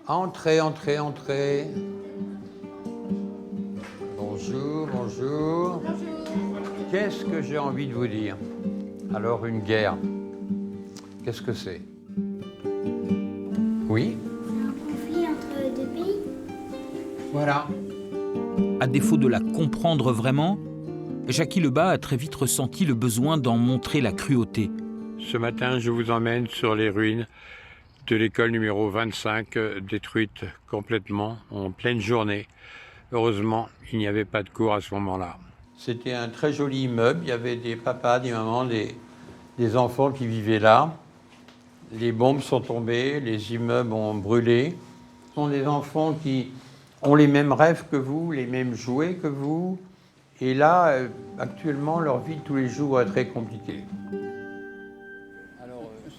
Entrez, entrez, entrez. Bonjour, bonjour. Qu'est-ce que j'ai envie de vous dire? Alors, une guerre, qu'est-ce que c'est? Oui? C'est un conflit entre deux pays. Voilà. À défaut de la comprendre vraiment, Jackie Lebas a très vite ressenti le besoin d'en montrer la cruauté. Ce matin, je vous emmène sur les ruines de l'école numéro 25, détruite complètement en pleine journée. Heureusement, il n'y avait pas de cours à ce moment-là. C'était un très joli immeuble. Il y avait des papas, des mamans, des enfants qui vivaient là. Les bombes sont tombées, les immeubles ont brûlé. Ce sont des enfants qui ont les mêmes rêves que vous, les mêmes jouets que vous. Et là, actuellement, leur vie de tous les jours est très compliquée.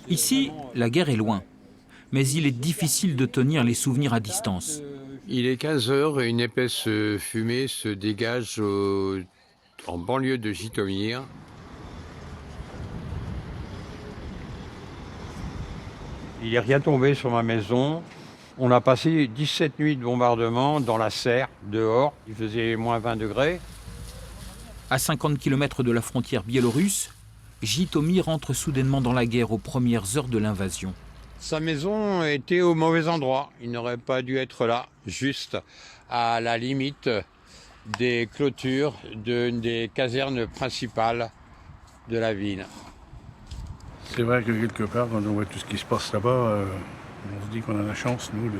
Ici, la guerre est loin, mais il est difficile de tenir les souvenirs à distance. Il est 15 heures et une épaisse fumée se dégage en banlieue de Jytomyr. Il n'est rien tombé sur ma maison. On a passé 17 nuits de bombardement dans la serre, dehors. Il faisait moins 20 degrés. À 50 km de la frontière biélorusse, Jytomyr entre soudainement dans la guerre aux premières heures de l'invasion. Sa maison était au mauvais endroit. Il n'aurait pas dû être là, juste à la limite des clôtures des casernes principales de la ville. C'est vrai que quelque part, quand on voit tout ce qui se passe là-bas, on se dit qu'on a la chance, nous,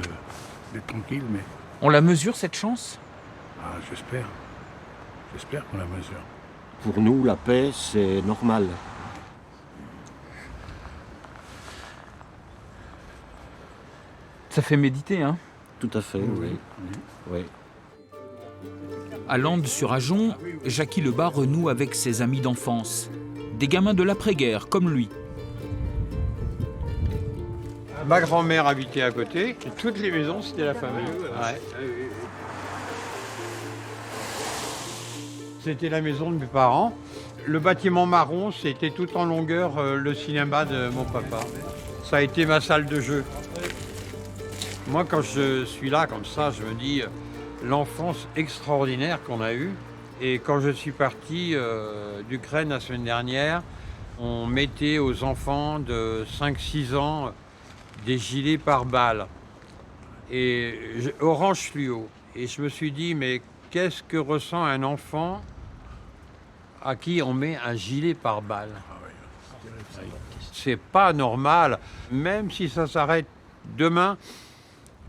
d'être tranquille, mais On la mesure, cette chance? j'espère. J'espère qu'on la mesure. Pour nous, la paix, c'est normal. Ça fait méditer, hein? Tout à fait, oui. Oui. À Landes-sur-Ajon, Jackie Lebas renoue avec ses amis d'enfance. Des gamins de l'après-guerre, comme lui. Ma grand-mère habitait à côté, et toutes les maisons, c'était la famille. Ouais. C'était la maison de mes parents. Le bâtiment marron, c'était tout en longueur le cinéma de mon papa. Ça a été ma salle de jeu. Moi, quand je suis là comme ça, je me dis l'enfance extraordinaire qu'on a eue. Et quand je suis parti d'Ukraine la semaine dernière, on mettait aux enfants de 5-6 ans des gilets pare-balles et orange fluo. Et je me suis dit, mais qu'est-ce que ressent un enfant à qui on met un gilet pare-balles? C'est pas normal. Même si ça s'arrête demain,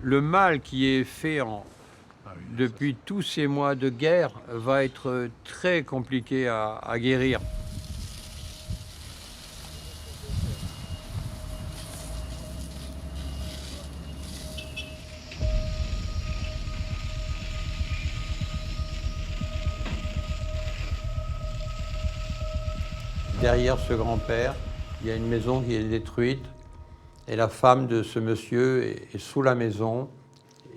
le mal qui est fait depuis tous ces mois de guerre va être très compliqué à guérir. Derrière ce grand-père, il y a une maison qui est détruite et la femme de ce monsieur est sous la maison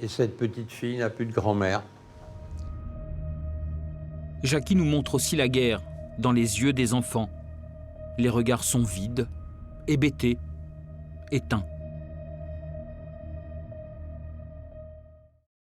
et cette petite fille n'a plus de grand-mère. Jackie nous montre aussi la guerre dans les yeux des enfants. Les regards sont vides, hébétés, éteints.